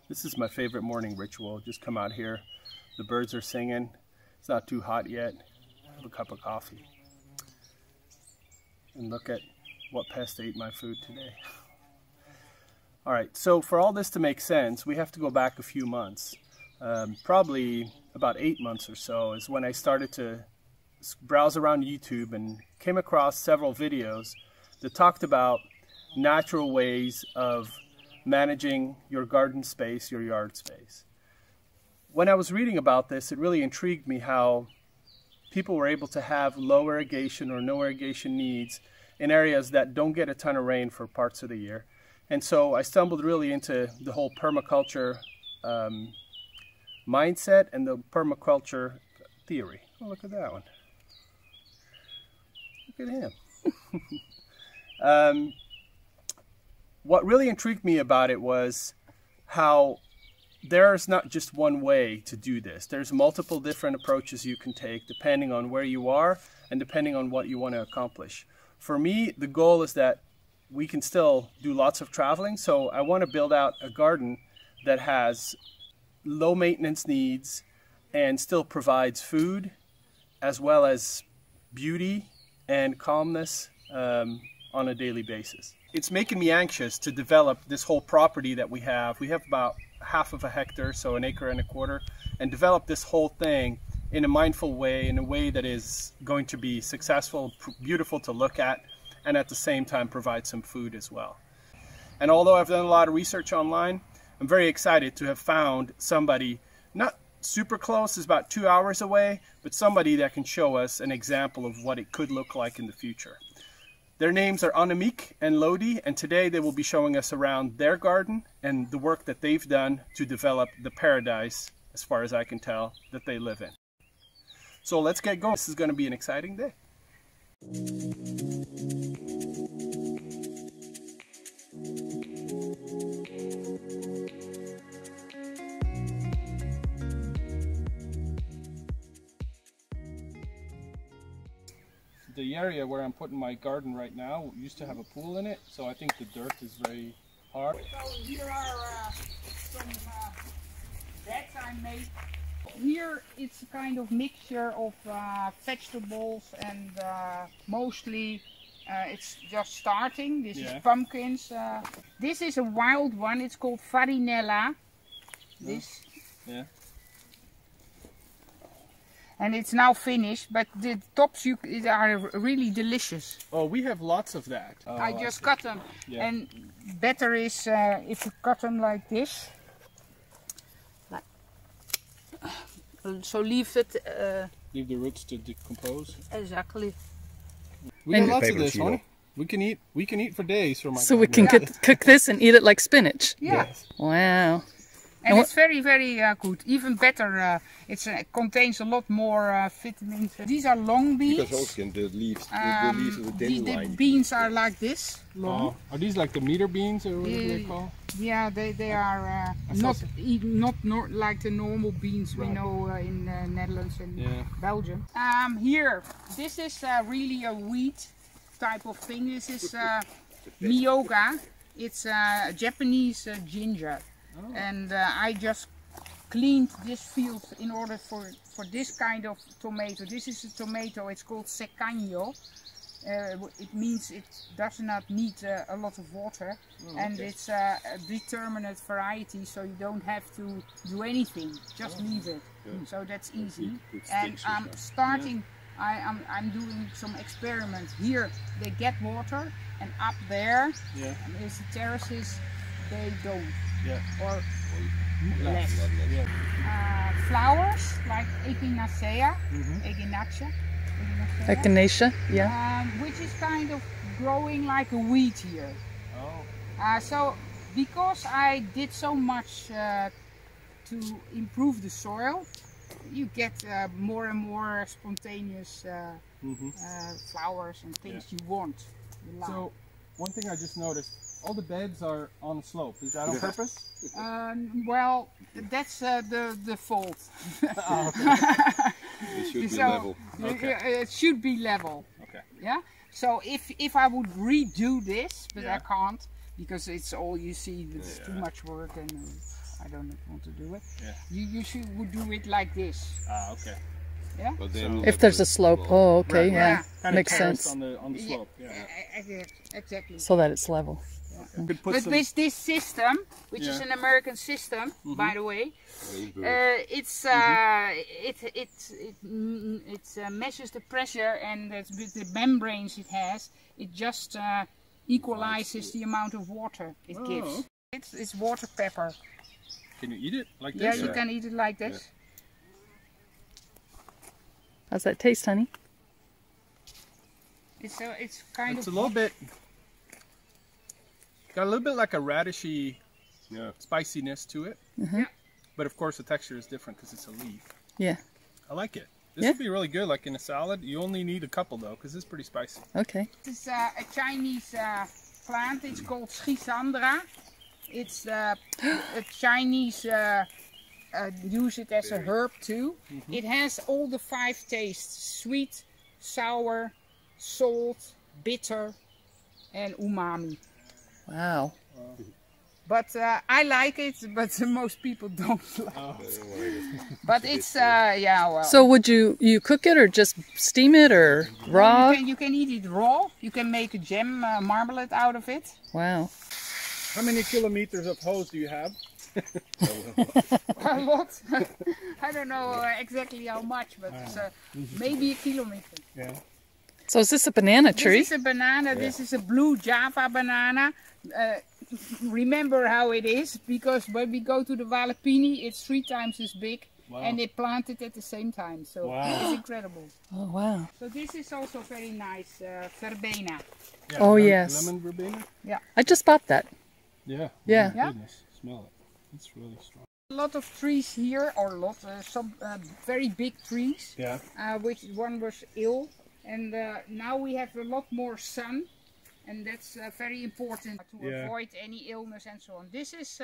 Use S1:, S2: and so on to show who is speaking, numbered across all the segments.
S1: This is my favorite morning ritual. Just come out here. The birds are singing. It's not too hot yet. Have a cup of coffee. And look at what pest ate my food today. All right, so for all this to make sense, we have to go back a few months. Probably about 8 months or so is when I started to browse around YouTube and came across several videos that talked about natural ways of managing your garden space, your yard space. When I was reading about this, it really intrigued me how people were able to have low irrigation or no irrigation needs in areas that don't get a ton of rain for parts of the year. And so I stumbled really into the whole permaculture mindset and the permaculture theory. Oh, look at that one. Look at him. What really intrigued me about it was how there's not just one way to do this. There's multiple different approaches you can take depending on where you are and depending on what you want to accomplish. For me, the goal is that we can still do lots of traveling, so I want to build out a garden that has low maintenance needs and still provides food as well as beauty and calmness on a daily basis. It's making me anxious to develop this whole property that we have. We have about half of a hectare, so 1.25 acres, and develop this whole thing in a mindful way, in a way that is going to be successful, beautiful to look at, and at the same time provide some food as well. And although I've done a lot of research online, I'm very excited to have found somebody, not super close, is about 2 hours away, but somebody that can show us an example of what it could look like in the future. Their names are Annemiek and Lody, and today they will be showing us around their garden and the work that they've done to develop the paradise, as far as I can tell, that they live in. So let's get going. This is going to be an exciting day. The area where I'm putting my garden right now used to have a pool in it, so I think the dirt is very hard.
S2: So here are some beds I made. Here it's a kind of mixture of vegetables and mostly it's just starting. This is pumpkins. This is a wild one, it's called Farinella. This. Yeah. And it's now finished, but the tops are really delicious.
S1: Oh, we have lots of that. Oh,
S2: I just cut them. Yeah. And better is if you cut them like this. So leave it...
S1: leave the roots to decompose.
S2: Exactly.
S1: We have lots of this, honey. We can eat for days from my
S3: So we can cook this and eat it like spinach?
S2: Yeah.
S1: Yes.
S3: Wow.
S2: And it's very, very good. Even better, it contains a lot more vitamins. These are long beans.
S4: Because also the leaves of the dandelion.
S2: The beans are like this, long.
S1: Are these like the meter beans or whatever they call?
S2: Yeah, they are not like the normal beans we know in Netherlands and Belgium. Here, this is really a wheat type of thing. This is miyoga. It's Japanese ginger. Oh. And I just cleaned this field in order for this kind of tomato. This is a tomato, it's called secano. It means it does not need a lot of water. Oh, and it's a determinate variety, so you don't have to do anything, just leave it. Yeah. So that's easy. And I'm starting, I'm doing some experiments. Here they get water, and up there, and there's the terraces, they don't. Yeah. Or less. Yeah. Flowers like Echinacea, Echinacea,
S3: Echinacea, yeah.
S2: Which is kind of growing like a weed here. Oh. So because I did so much to improve the soil, you get more and more spontaneous flowers and things you want. You like.
S1: So one thing I just noticed. All the beds are on a slope. Is that on purpose?
S2: Well, that's the fault.
S4: Oh, okay. It should be level.
S2: It should be level. Okay. Yeah. So if I would redo this, but I can't, because it's all you see. It's too much work, and I don't want to do it.
S1: Yeah.
S2: You would do it like this.
S1: Ah, okay.
S2: Yeah.
S4: But then
S3: If there's a slope, oh, okay,
S1: Right,
S3: yeah,
S1: Kind
S3: makes
S1: of terraced
S3: sense.
S1: on the slope. Yeah.
S2: Exactly.
S3: So that it's level.
S1: You could put
S2: But
S1: some,
S2: with this system, which is
S1: Yeah.
S2: an American system, by the way, it's it measures the pressure, and with the membranes it has, it just equalizes the amount of water it gives. It's water pepper.
S1: Can you eat it like
S2: Yeah,
S1: this?
S2: you can eat it like this.
S3: How's that taste, honey?
S2: It's kind
S1: It's
S2: of
S1: a little bit, got a little bit like a radishy spiciness to it.
S2: Yeah.
S1: But of course the texture is different because it's a leaf.
S3: Yeah.
S1: I like it. This
S3: Yeah.
S1: would be really good like in a salad. You only need a couple though because it's pretty spicy.
S3: Okay.
S2: This is a Chinese plant. It's called Schisandra. It's a Chinese use it as a herb too. It has all the 5 tastes: sweet, sour, salt, bitter, and umami.
S3: Wow.
S2: But I like it, but most people don't like it. But it's yeah, well.
S3: So would you cook it or just steam it or raw?
S2: You can eat it raw. You can make a jam, marmalade out of it.
S3: Wow.
S1: How many kilometers of hose do you have?
S2: A lot. I don't know exactly how much, but it's maybe a kilometer.
S1: Yeah.
S3: So is this a banana tree?
S2: This is a banana. This is a blue Java banana. Remember how it is, because when we go to the Walipini, it's 3 times as big, and they plant it at the same time. So it's incredible.
S3: Oh, wow.
S2: So this is also very nice, verbena.
S1: Yeah,
S3: Oh, yes.
S1: Lemon verbena?
S2: Yeah.
S3: I just bought that.
S1: Yeah.
S3: Yeah.
S2: Yeah.
S1: Goodness, smell it. It's really strong.
S2: A lot of trees here, or some very big trees, which one was ill, and now we have a lot more sun, and that's very important to avoid any illness and so on. This is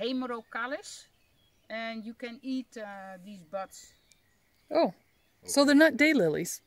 S2: Hemerocallis, and you can eat these buds.
S3: Oh, so they're not daylilies.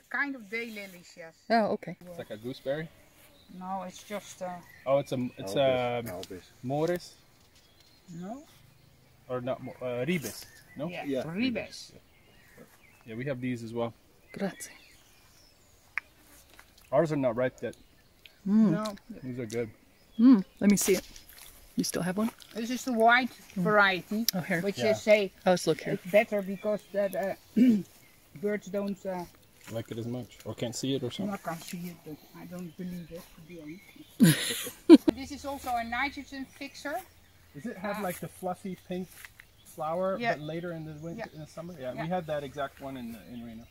S2: Kind of daylilies, yes.
S3: Oh, okay.
S1: It's like a gooseberry.
S2: No, it's just
S1: Oh, it's a Morris
S2: no.
S1: or not Ribes. No.
S2: Yeah, ribes.
S1: Yeah, we have these as well.
S3: Grazie.
S1: Ours are not ripe yet.
S2: No,
S1: These are good.
S3: Let me see it. You still have one?
S2: this is the white variety,
S3: Oh, here.
S2: which is say
S3: Oh, let's look here.
S2: it's better because that birds don't.
S1: Like it as much, or can't see it or something.
S2: I can't see it, but I don't believe it, to be honest. This is also a nitrogen fixer.
S1: Does it have like the fluffy pink flower,
S2: Yeah.
S1: but later in the winter, in the summer? Yeah,
S2: Yeah.
S1: we had that exact one in Reno.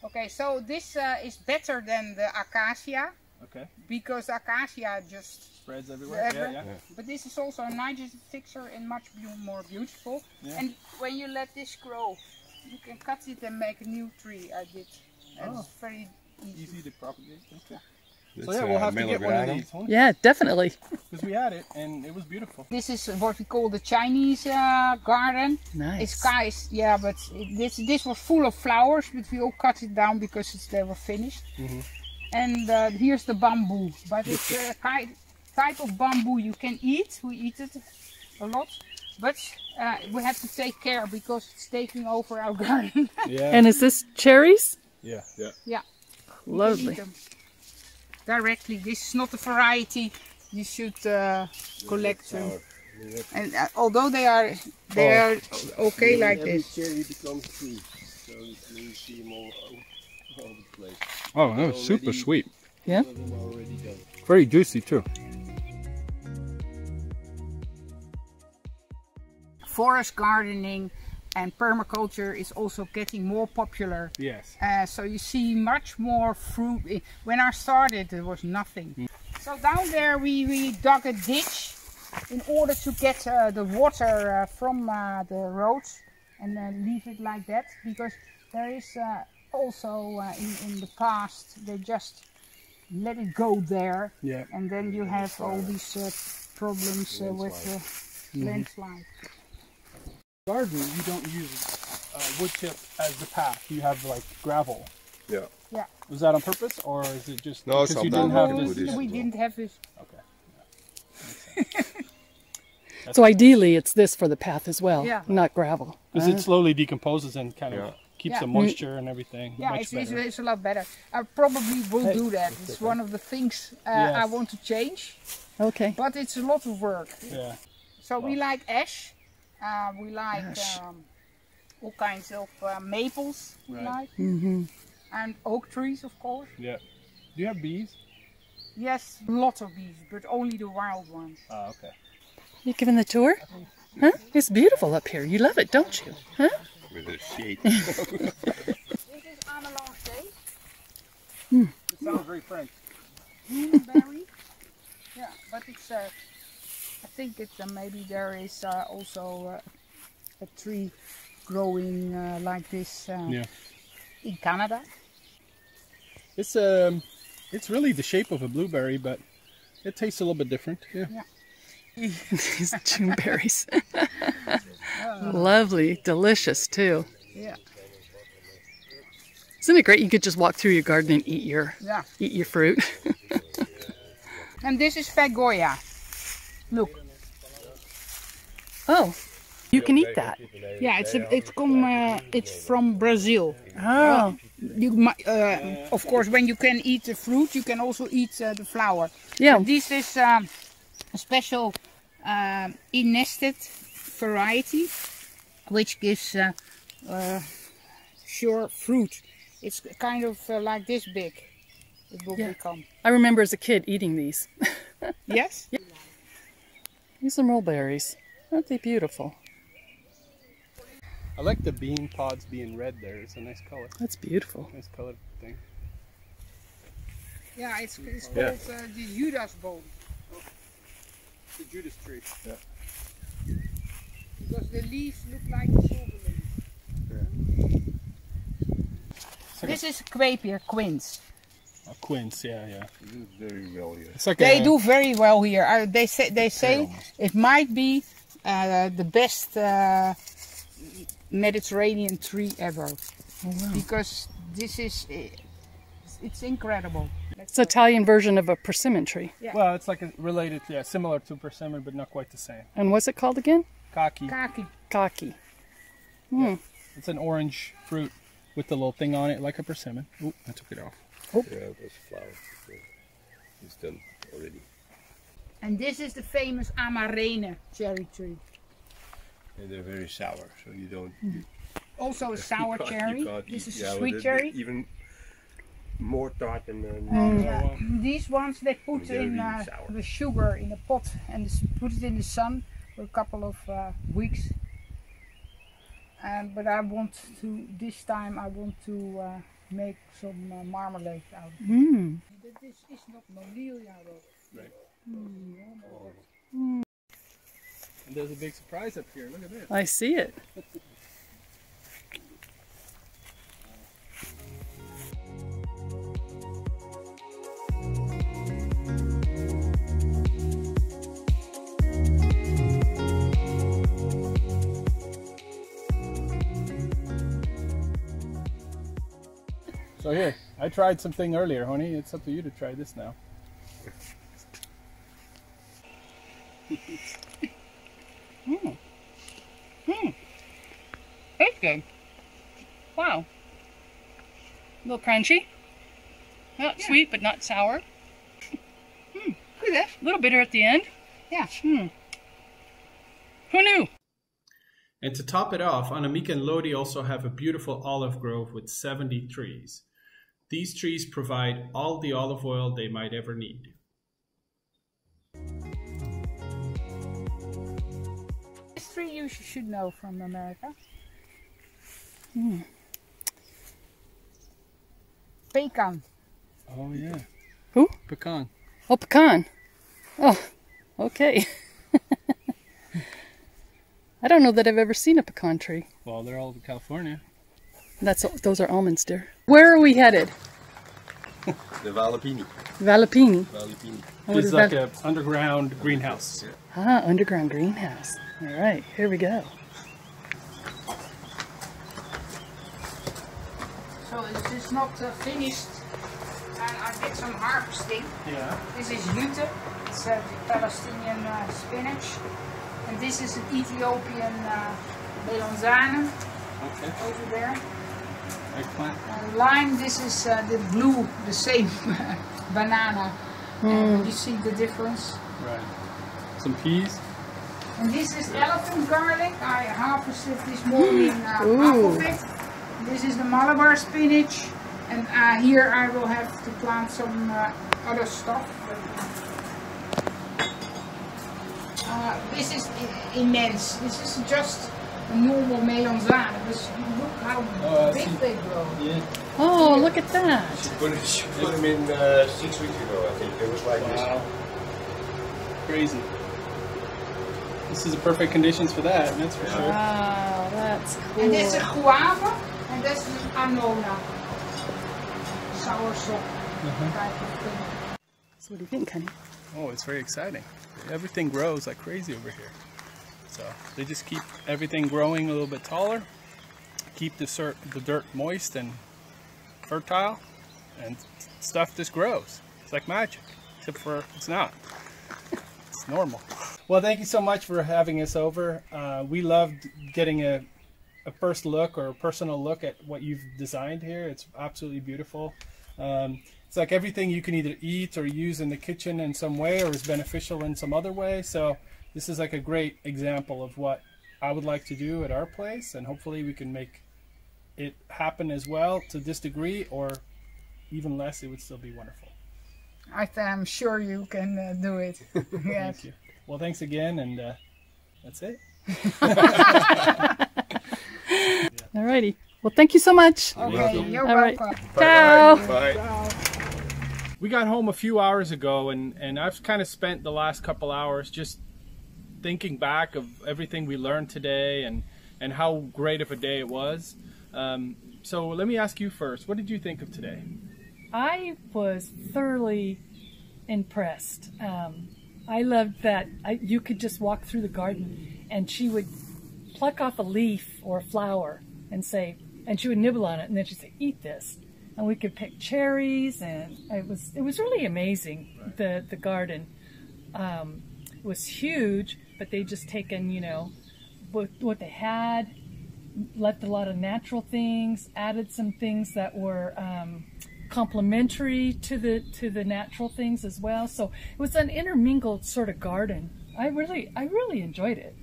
S2: Okay, so this is better than the acacia,
S1: Okay.
S2: because acacia just
S1: Spreads everywhere. Yeah.
S2: But this is also a nitrogen fixer and much more beautiful.
S1: Yeah.
S2: And when you let this grow, you can cut it and make a new tree. I did. And it's very easy.
S1: Easy to propagate. Okay.
S4: It's,
S1: So yeah, we'll have to get one of
S4: melograno.
S1: these, huh?
S3: Yeah, definitely.
S1: Because we had it and it was beautiful.
S2: This is what we call the Chinese garden.
S3: Nice.
S2: It's guys, yeah, but this was full of flowers, but we all cut it down because they were finished. And here's the bamboo, but it's a type of bamboo you can eat. We eat it a lot, but we have to take care because it's taking over our garden.
S1: Yeah.
S3: And is this cherries?
S1: Yeah.
S2: Yeah, you can
S3: Lovely.
S2: eat them directly. This is not a variety. You should collect them. And although they are okay like this.
S4: Cherry becomes tree, so you see them all the place.
S1: Oh, that was super sweet.
S3: Yeah.
S4: Some of them are already done.
S1: Very juicy too.
S2: Forest gardening and permaculture is also getting more popular.
S1: Yes.
S2: So you see much more fruit. When I started, there was nothing. So down there we dug a ditch in order to get the water from the roads, and then leave it like that, because there is also in the past they just let it go there, and then you have all these problems with landslide.
S1: Garden, you don't use wood chip as the path. You have like gravel.
S4: Yeah.
S2: Yeah.
S1: Was that on purpose, or is it just
S4: No,
S1: because you
S4: sometimes
S1: didn't have
S4: we
S1: this?
S4: do this.
S2: We didn't have this.
S1: Okay.
S3: So ideally, it's this for the path as well,
S2: Yeah.
S3: not gravel.
S1: Because it slowly decomposes and kind of keeps
S2: Yeah.
S1: the moisture and everything
S2: Yeah,
S1: much better.
S2: it's a lot better. I probably will do that. It's one of the things I
S1: Yes.
S2: want to change,
S3: Okay.
S2: but it's a lot of work.
S1: Yeah.
S2: So we like ash. We like
S3: Ash.
S2: all kinds of maples. We
S1: Right.
S2: like,
S3: Mm-hmm.
S2: and oak trees, of course.
S1: Yeah. Do you have bees?
S2: Yes, lots of bees, but only the wild ones.
S1: Oh, okay.
S3: You giving the tour? Huh? It's beautiful up here. You love it, don't you? Huh?
S4: With a shade.
S2: This is Amelange.
S1: It sounds very French.
S2: Juneberry. Yeah, but it's. I think it's maybe there is also a tree growing like this in Canada.
S1: It's really the shape of a blueberry, but it tastes a little bit different. Yeah.
S3: These Juneberries. Lovely, delicious too.
S2: Yeah.
S3: Isn't it great? You could just walk through your garden and eat your fruit.
S2: And this is Feijoa. Look.
S3: Oh, you can eat that.
S2: Yeah, it's from Brazil.
S3: Oh,
S2: Of course, when you can eat the fruit, you can also eat the flower.
S3: yeah.
S2: This is a special in-nested variety, which gives sure fruit. It's kind of like this big. It will become.
S3: I remember as a kid eating these.
S2: Yes?
S3: These are mulberries. Aren't they beautiful?
S1: I like the bean pods being red there. It's a nice color.
S3: That's beautiful.
S1: Nice color thing.
S2: Yeah, it's called the Judas bone.
S1: The Judas tree.
S4: Yeah.
S2: Because the leaves look like the silver leaves. This is Quapier quince.
S1: A quince, yeah.
S4: This is very well here.
S1: It's like
S2: They do very well here. They say it might be the best Mediterranean tree ever.
S3: Oh, wow.
S2: Because this is, it's incredible.
S3: It's an Italian version of a persimmon tree.
S1: Well, it's like related, similar to persimmon, but not quite the same.
S3: And what's it called again?
S1: Kaki.
S2: Kaki.
S3: Kaki.
S1: It's an orange fruit with the little thing on it, like a persimmon. Ooh, I took it off.
S4: Yeah, it was flowers. It's done already.
S2: And this is the famous Amarene cherry tree.
S4: And they're very sour, so you don't.
S2: Also a sour cherry. This is a sweet
S4: they're
S2: cherry.
S4: Even more tart than.
S2: These ones they put
S4: They're
S2: in
S4: really sour.
S2: the sugar in a pot and put it in the sun for a couple of weeks. But I want to, this time I want to make some marmalade out of it. But this is not Monelia though.
S1: Right. And there's a big surprise up here. Look at this.
S3: I see it.
S1: So here, I tried something earlier, honey. It's up to you to try this now.
S3: It's good. Wow. A little crunchy. Not sweet, but not sour.
S2: Look at that.
S3: A little bitter at the end.
S2: Yeah.
S3: Who knew?
S1: And to top it off, Annemiek and Lody also have a beautiful olive grove with 70 trees. These trees provide all the olive oil they might ever need.
S2: This tree you should know from America. Pecan.
S1: Oh yeah.
S3: Who?
S1: Pecan.
S3: Oh, pecan. Oh, okay. I don't know that I've ever seen a pecan tree.
S1: Well, they're all in California.
S3: Those are almonds, dear. Where are we headed?
S4: The Walipini.
S3: Valipini.
S4: Walipini.
S3: What
S1: It's
S3: is
S1: like
S3: that?
S1: an underground greenhouse.
S3: Ah, underground greenhouse. All right, here we go.
S2: So So this is not finished. And I did some harvesting.
S1: Yeah.
S2: This is jute. It's the Palestinian spinach. And this is an Ethiopian melanzane.
S1: Okay.
S2: Over there.
S1: Eggplant.
S2: Lime, this is the blue, the same banana. And you see the difference.
S1: Right. Some peas.
S2: And this is elephant garlic. I harvested this morning half of it. This is the Malabar spinach. And here I will have to plant some other stuff. This is immense. This is just a normal melanzane. Look how big they grow.
S1: Yeah.
S3: Oh, look at that.
S4: She put them in 6 weeks ago, I think. It was like this.
S1: Crazy. This is the perfect conditions for that, that's for sure.
S3: Wow, that's cool.
S2: And this is Guava, and this is Annona. Soursop type of thing.
S3: So what do you think, honey?
S1: Oh, it's very exciting. Everything grows like crazy over here. So they just keep everything growing a little bit taller, keep the dirt moist and fertile, and stuff just grows. It's like magic, except for it's not. It's normal. Well, thank you so much for having us over. We loved getting a first look or a personal look at what you've designed here. It's absolutely beautiful. It's like everything you can either eat or use in the kitchen in some way or is beneficial in some other way. So this is like a great example of what I would like to do at our place, and hopefully we can make it happen as well to this degree, or even less. It would still be wonderful.
S2: I'm sure you can do it. Yes.
S1: Thank you. Well, thanks again, and that's it.
S3: Alrighty. Well, thank you so much.
S2: Okay, you're
S3: All right.
S2: welcome.
S3: Ciao.
S4: Bye.
S1: We got home a few hours ago, and I've kind of spent the last couple hours just thinking back of everything we learned today and how great of a day it was. So let me ask you first, what did you think of today?
S3: I was thoroughly impressed. I loved that you could just walk through the garden and she would pluck off a leaf or a flower and say, and she would nibble on it, and then she'd say, eat this. And we could pick cherries, and it was really amazing. Right. The garden was huge, but they just taken, you know, what they had, left a lot of natural things, added some things that were complementary to the natural things as well. So it was an intermingled sort of garden. I really enjoyed it.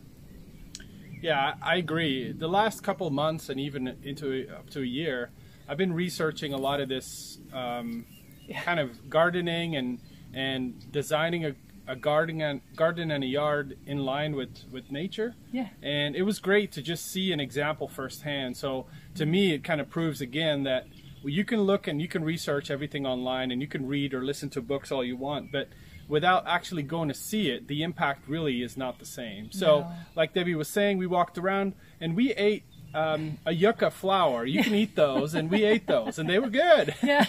S1: Yeah, I agree. The last couple of months and even up to a year, I've been researching a lot of this kind of gardening and designing a garden and a yard in line with nature.
S3: Yeah.
S1: And it was great to just see an example firsthand. So to me, it kind of proves again that you can look and you can research everything online and you can read or listen to books all you want, but without actually going to see it, the impact really is not the same. So like Debbie was saying, we walked around and we ate a yucca flower. You can eat those, and we ate those, and they were good.
S3: Yeah.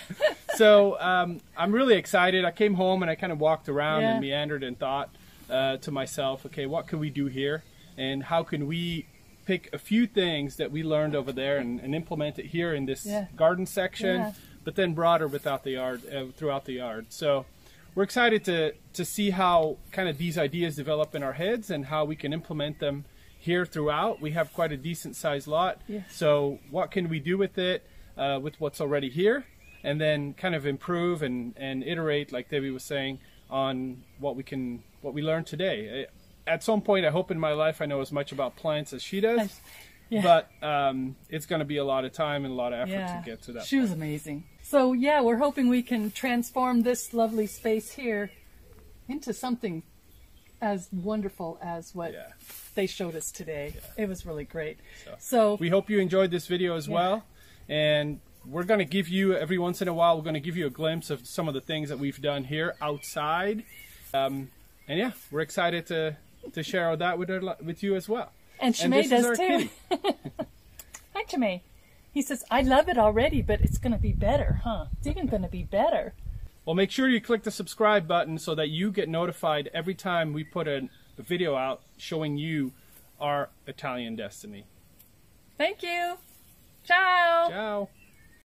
S1: So I'm really excited. I came home and I kind of walked around and meandered and thought to myself, okay, what can we do here? And how can we pick a few things that we learned over there and implement it here in this garden section, but then broader without the yard, throughout the yard. So we're excited to see how kind of these ideas develop in our heads and how we can implement them here throughout. We have quite a decent sized lot.
S3: Yeah.
S1: So what can we do with it, with what's already here, and then kind of improve and iterate, like Debbie was saying, on what we learned today. At some point, I hope in my life I know as much about plants as she does. Yeah. But it's going to be a lot of time and a lot of effort to get to that.
S3: She was amazing. So yeah, we're hoping we can transform this lovely space here into something as wonderful as what they showed us today. It was really great. So we
S1: hope you enjoyed this video as well. And we're going to give you, every once in a while, we're going to give you a glimpse of some of the things that we've done here outside. And yeah, we're excited to share that with you as well.
S3: And Shimei does too. Hi, Shimei. He says, I love it already, but it's going to be better, huh? It's even going to be better.
S1: Well, make sure you click the subscribe button so that you get notified every time we put a video out showing you our Italian destiny.
S3: Thank you. Ciao.
S1: Ciao.